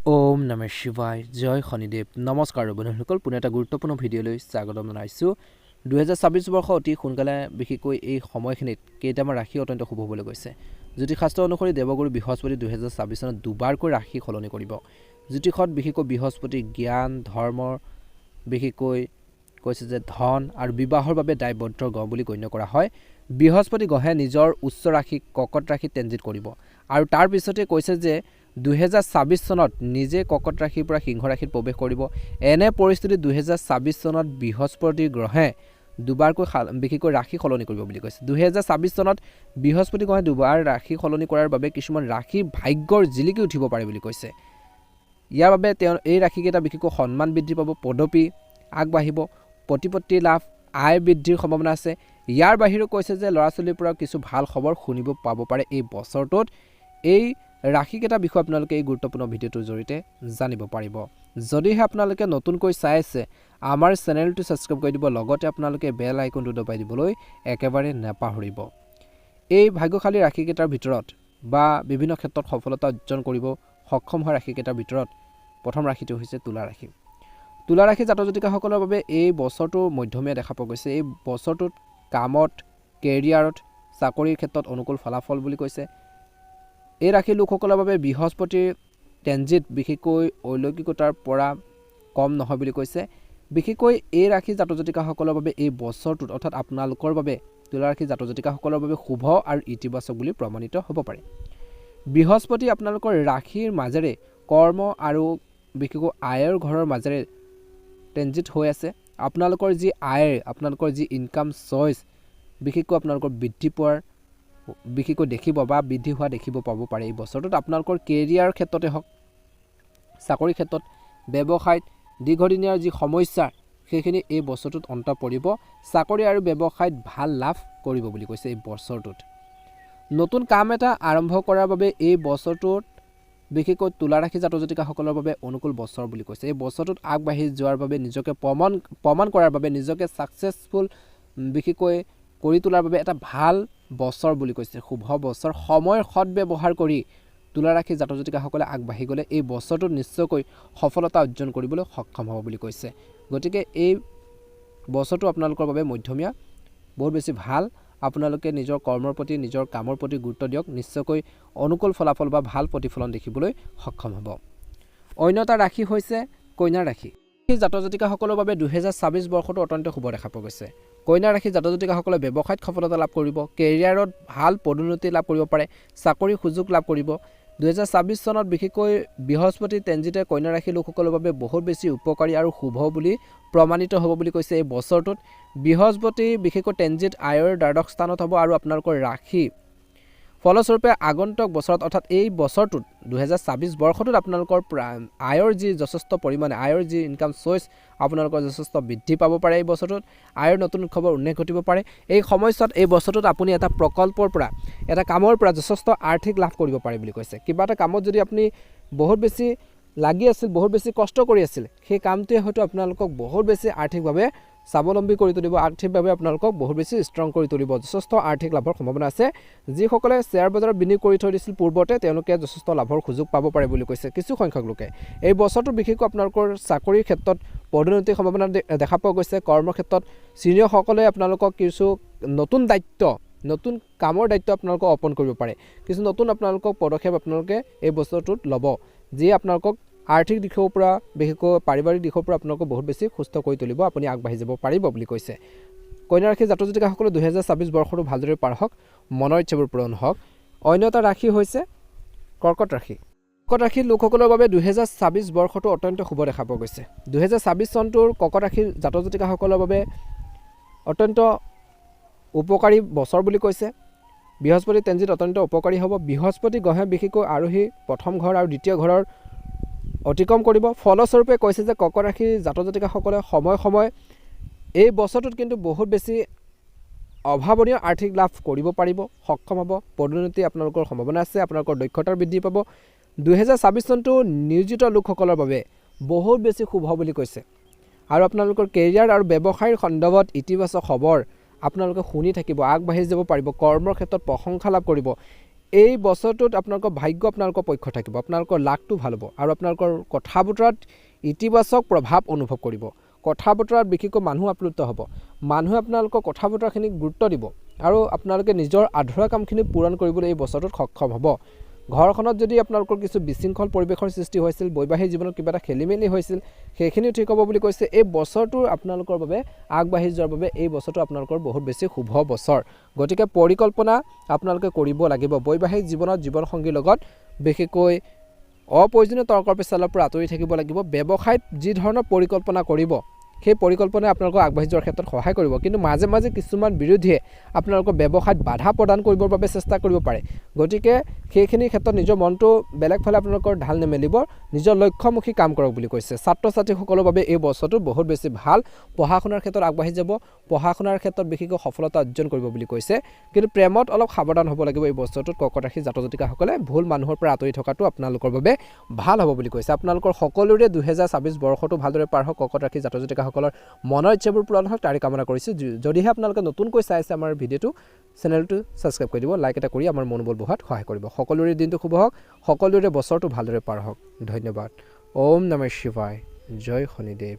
ওম নমঃ শিৱায় জয় শনিদেৱ নমস্কাৰ বন্ধুসকল পুনে এটা গুৰুত্বপূৰ্ণ ভিডিঅ'লৈ স্বাগতম জনাইছোঁ 2026 বৰ্ষ অতি সোনকালে বিশেষকৈ এই সময়খিনিত কেইটামান ৰাশি অত্যন্ত শুভ হ'বলৈ গৈছে জ্যোতিষশাস্ত্ৰ অনুসৰি দেৱগুৰু বৃহস্পতি 2026 চনত দুবাৰকৈ ৰাশি সলনি কৰিব জ্যোতিষত বিশেষকৈ বৃহস্পতি জ্ঞান ধৰ্মৰ বিশেষকৈ কৈছে যে ধন আৰু বিবাহৰ বাবে দায়বদ্ধ গ্ৰহ বুলি গণ্য কৰা হয় বৃহস্পতি গ্ৰহে নিজৰ উচ্চ ৰাশি ককট ৰাশি ট্ৰেনজিট কৰিব আৰু তাৰ পিছতে কৈছে যে 2026 চনত নিজে ককট ৰাশিৰ পৰা সিংহ ৰাশিত প্ৰৱেশ কৰিব এনে পৰিস্থিতি 2026 চনত বৃহস্পতি গ্ৰহে দুবাৰকৈ বিশেষকৈ ৰাশি সলনি কৰিব বুলি কৈছে 2026 চনত বৃহস্পতি গ্ৰহে দুবাৰ ৰাশি সলনি কৰাৰ বাবে কিছুমান ৰাশি ভাগ্যৰ জিলিকি উঠিব পাৰে বুলি কৈছে ইয়াৰ বাবে তেওঁ এই ৰাশিকেইটা বিশেষকৈ সন্মান বৃদ্ধি পাব পদপি আগবাঢ়িব প্ৰতিপত্তি লাভ আয় বৃদ্ধিৰ সম্ভাৱনা আছে ইয়াৰ বাহিৰেও কৈছে যে ল'ৰা ছোৱালীৰ পৰা কিছু ভাল খবৰ শুনিব পাব পাৰে এই বছৰটোত এই ৰাশিকেইটা বিষয় আপোনালোকে এই গুৰুত্বপূৰ্ণ ভিডিঅ'টোৰ জৰিয়তে জানিব পাৰিব যদিহে আপোনালোকে নতুনকৈ চাই আছে আমাৰ চেনেলটো সাবস্ক্ৰাইব কৰি দিব লগতে আপোনালোকে বেল আইকনটো দবাই দিবলৈ একেবাৰে নাপাহৰিব এই ভাগ্যশালী ৰাশিকেইটাৰ ভিতৰত বা বিভিন্ন ক্ষেত্ৰত সফলতা অৰ্জন কৰিব সক্ষম হোৱা ৰাশিকেইটাৰ ভিতৰত প্ৰথম ৰাশিটো হৈছে তুলা ৰাশি তুলা ৰাশি জাতক জাতিকাসকলৰ বাবে এই বছৰটো মধ্যমীয়া দেখা পোৱা গৈছে এই বছৰটোত কামত কেৰিয়াৰত চাকৰিৰ ক্ষেত্ৰত অনুকূল ফলাফল বুলি কৈছে এই ৰাশিৰ লোকসকলৰ বাবে বৃহস্পতিৰ ট্ৰেনজিট বিশেষকৈ অলৌকিকতাৰ পৰা কম নহয় বুলি কৈছে বিশেষকৈ এই ৰাশি জাতক জাতিকাসকলৰ বাবে এই বছৰটোত অৰ্থাৎ আপোনালোকৰ বাবে তুলা ৰাশি জাতক জাতিকাসকলৰ বাবে শুভ আৰু ইতিবাচক বুলি প্ৰমাণিত হ'ব পাৰে বৃহস্পতি আপোনালোকৰ ৰাশিৰ মাজেৰে কৰ্ম আৰু বিশেষকৈ আয়ৰ ঘৰৰ মাজেৰে ট্ৰেনজিট হৈ আছে আপোনালোকৰ যি আয় আপোনালোকৰ যি ইনকাম চইচ বিশেষকৈ আপোনালোকৰ বৃদ্ধি পোৱাৰ বিশেষকৈ দেখিব বা বৃদ্ধি হোৱা দেখিব পাব পাৰে এই বছৰটোত আপোনালোকৰ কেৰিয়াৰ ক্ষেত্ৰতে হওক চাকৰি ক্ষেত্ৰত ব্যৱসায়ত দীৰ্ঘদিনীয়া যি সমস্যা সেইখিনি এই বছৰটোত অন্ত পৰিব চাকৰি আৰু ব্যৱসায়ত ভাল লাভ কৰিব বুলি কৈছে এই বছৰটোত নতুন কাম এটা আৰম্ভ কৰাৰ বাবে এই বছৰটোত বিশেষকৈ তুলা ৰাশি জাতক জাতিকাসকলৰ বাবে অনুকূল বছৰ বুলি কৈছে এই বছৰটোত আগবাঢ়ি যোৱাৰ বাবে নিজকে প্ৰমাণ কৰাৰ বাবে নিজকে সাকসেসফুল বিশেষকৈ কৰি তোলাৰ বাবে এটা ভাল বছৰ বুলি কৈছে শুভ বছৰ সময়ৰ সৎ ব্যৱহাৰ কৰি তুলা ৰাশি জাতক জাতিকাসকলে আগবাঢ়ি গ'লে এই বছৰটোত নিশ্চয়কৈ সফলতা অৰ্জন কৰিবলৈ সক্ষম হ'ব বুলি কৈছে গতিকে এই বছৰটো আপোনালোকৰ বাবে মধ্যমীয়া বহুত বেছি ভাল আপোনালোকে নিজৰ কৰ্মৰ প্ৰতি নিজৰ কামৰ প্ৰতি গুৰুত্ব দিয়ক নিশ্চয়কৈ অনুকূল ফলাফল বা ভাল প্ৰতিফলন দেখিবলৈ সক্ষম হ'ব অন্য এটা ৰাশি হৈছে কন্যা ৰাশি এই জাতক জাতিকাসকলৰ বাবে 2026 বৰ্ষটো অত্যন্ত শুভ দেখা পোৱা গৈছে কন্যা ৰাশি জাতক জাতিকাসকলে ব্যৱসায়ত সফলতা লাভ কৰিব কেৰিয়াৰত ভাল পদোন্নতি লাভ কৰিব পাৰে চাকৰি সুযোগ লাভ কৰিব 2026 চনত বিশেষকৈ বৃহস্পতি ট্ৰেনজিটে কন্যা ৰাশি লোকসকলৰ বাবে বহুত বেছি উপকাৰী আৰু শুভ বুলি প্ৰমাণিত হ'ব বুলি কৈছে এই বছৰটোত বৃহস্পতি বিশেষকৈ ট্ৰেনজিট আয়ৰ দ্বাদশ স্থানত হ'ব আৰু আপোনালোকৰ ৰাশি ফলস্বৰূপে আগন্তুক বছৰত অৰ্থাৎ এই বছৰটোত 2026 বৰ্ষটোত আপোনালোকৰ আয়ৰ যি যথেষ্ট পৰিমাণে আয়ৰ যি ইনকাম চইচ আপোনালোকৰ যথেষ্ট বৃদ্ধি পাব পাৰে এই বছৰটোত আয়ৰ নতুন খবৰ উন্নতি ঘটিব পাৰে এই সময়ছোৱাত এই বছৰটোত আপুনি এটা প্ৰকল্পৰ পৰা এটা কামৰ পৰা যথেষ্ট আৰ্থিক লাভ কৰিব পাৰে বুলি কৈছে কিবা এটা কামত যদি আপুনি বহুত বেছি লাগি আছিল বহুত বেছি কষ্ট কৰি আছিল সেই কামটোৱে হয়তো আপোনালোকক বহুত বেছি আৰ্থিকভাৱে স্বাৱলম্বী কৰি তুলিব আৰ্থিকভাৱে আপোনালোকক বহুত বেছি ষ্ট্ৰং কৰি তুলিব যথেষ্ট আৰ্থিক লাভৰ সম্ভাৱনা আছে যিসকলে শ্বেয়াৰ বজাৰত বিনিয়োগ কৰি থৈ দিছিল পূৰ্বতে তেওঁলোকে যথেষ্ট লাভৰ সুযোগ পাব পাৰে বুলি কৈছে কিছু সংখ্যক লোকে এই বছৰটো বিশেষকৈ আপোনালোকৰ চাকৰিৰ ক্ষেত্ৰত পদোন্নতিৰ সম্ভাৱনা দেখা পোৱা গৈছে কৰ্মৰ ক্ষেত্ৰত চিনিয়ৰসকলে আপোনালোকক কিছু নতুন দায়িত্ব নতুন কামৰ দায়িত্ব আপোনালোকক অৰ্পণ কৰিব পাৰে কিছু নতুন আপোনালোকক পদক্ষেপ আপোনালোকে এই বছৰটোত ল'ব যি আপোনালোকক আৰ্থিক দিশৰ পৰা বিশেষকৈ পাৰিবাৰিক দিশৰ পৰা আপোনালোকক বহুত বেছি সুস্থ কৰি তুলিব আপুনি আগবাঢ়ি যাব পাৰিব বুলি কৈছে কন্যা ৰাশি জাতক জাতিকাসকলে 2026 বৰ্ষটো ভালদৰে পাৰ হওক মনৰ ইচ্ছাবোৰ পূৰণ হওক অন্য এটা ৰাশি হৈছে কৰ্কট ৰাশি কৰ্কট ৰাশিৰ লোকসকলৰ বাবে 2026 বৰ্ষটো অত্যন্ত শুভ দেখা পোৱা গৈছে 2026 চনটোৰ কৰ্কট ৰাশিৰ জাতক জাতিকাসকলৰ বাবে অত্যন্ত উপকাৰী বছৰ বুলি কৈছে বৃহস্পতি ট্ৰেনজিট অত্যন্ত উপকাৰী হ'ব বৃহস্পতি গ্ৰহে বিশেষকৈ আৰোহী প্ৰথম ঘৰ আৰু দ্বিতীয় ঘৰৰ অতিক্ৰম কৰিব ফলস্বৰূপে কৈছে যে কৰ্কট ৰাশিৰ জাতক জাতিকাসকলে সময় এই বছৰটোত কিন্তু বহুত বেছি অভাৱনীয় আৰ্থিক লাভ কৰিব পাৰিব সক্ষম হ'ব পদোন্নতি আপোনালোকৰ সম্ভাৱনা আছে আপোনালোকৰ দক্ষতাৰ বৃদ্ধি পাব 2026 চনটো নিয়োজিত লোকসকলৰ বাবে বহুত বেছি শুভ বুলি কৈছে আৰু আপোনালোকৰ কেৰিয়াৰ আৰু ব্যৱসায়ৰ সন্দৰ্ভত ইতিবাচক খবৰ আপোনালোকে শুনি থাকিব আগবাঢ়ি যাব পাৰিব কৰ্মৰ ক্ষেত্ৰত প্ৰশংসা লাভ কৰিব এই বছৰটোত আপোনালোকৰ ভাগ্য আপোনালোকৰ পক্ষ থাকিব, আপোনালোকৰ লাকটো ভাল হ'ব আৰু আপোনালোকৰ কথা বতৰাত ইতিবাচক প্ৰভাৱ অনুভৱ কৰিব। কথা বতৰাত বিশেষকৈ মানুহ আপ্লুত হ'ব, মানুহে আপোনালোকৰ কথা বতৰাখিনিক গুৰুত্ব দিব আৰু আপোনালোকে নিজৰ আধৰুৱা কামখিনি পূৰণ কৰিবলৈ এই বছৰটোত সক্ষম হ'ব। ঘৰখনত যদি আপোনালোকৰ কিছু বিশৃংখল পৰিৱেশৰ সৃষ্টি হৈছিল, বৈবাহিক জীৱনত কিবা এটা খেলি মেলি হৈছিল, সেইখিনিও ঠিক হ'ব বুলি কৈছে। এই বছৰটো আপোনালোকৰ বাবে আগবাঢ়ি যোৱাৰ বাবে এই বছৰটো আপোনালোকৰ বহুত বেছি শুভ বছৰ। গতিকে পৰিকল্পনা আপোনালোকে কৰিব লাগিব। বৈবাহিক জীৱনত জীৱনসংগীৰ লগত বিশেষকৈ অপ্ৰয়োজনীয় তৰ্ক পেচালৰ পৰা আঁতৰি থাকিব লাগিব। ব্যৱসায়ত যি ধৰণৰ পৰিকল্পনা কৰিব, সেই পৰিকল্পনাই আপোনালোকক আগবাঢ়ি যোৱাৰ ক্ষেত্ৰত সহায় কৰিব। কিন্তু মাজে মাজে কিছুমান বিৰোধীয়ে আপোনালোকৰ ব্যৱসায়ত বাধা প্ৰদান কৰিবৰ বাবে চেষ্টা কৰিব পাৰে। গতিকে সেইখিনিৰ ক্ষেত্ৰত নিজৰ মনটো বেলেগ ফালে আপোনালোকৰ ঢাল নেমেলিব, নিজৰ লক্ষ্যমুখী কাম কৰক বুলি কৈছে। ছাত্ৰ ছাত্ৰীসকলৰ বাবে এই বছৰটো বহুত বেছি ভাল। পঢ়া শুনাৰ ক্ষেত্ৰত আগবাঢ়ি যাব, পঢ়া শুনাৰ ক্ষেত্ৰত বিশেষকৈ সফলতা অৰ্জন কৰিব বুলি কৈছে। কিন্তু প্ৰেমত অলপ সাৱধান হ'ব লাগিব এই বছৰটোত। কৰ্কট ৰাশি জাতক জাতিকাসকলে ভুল মানুহৰ পৰা আঁতৰি থকাটো আপোনালোকৰ বাবে ভাল হ'ব বুলি কৈছে। আপোনালোকৰ সকলোৰে 2026 বৰ্ষটো ভালদৰে পাৰ হওক, কৰ্কট ৰাশি জাতক জাতিকাসকলৰ মনৰ ইচ্ছাবোৰ পূৰণ হওক তাৰে কামনা কৰিছোঁ। যদিহে আপোনালোকে নতুনকৈ চাই আছে আমাৰ ভিডিঅ'টো, চেনেলটো ছাবস্ক্ৰাইব কৰি দিব, লাইক এটা কৰি আমাৰ মনোবল বঢ়োৱাত সহায় কৰিব। সকলোৰে দিনটো শুভ হওক, সকলোৰে বছৰটো ভালদৰে পাৰ হওক। ধন্যবাদ। ওম নমঃ শিৱায়। জয় শনিদেৱ।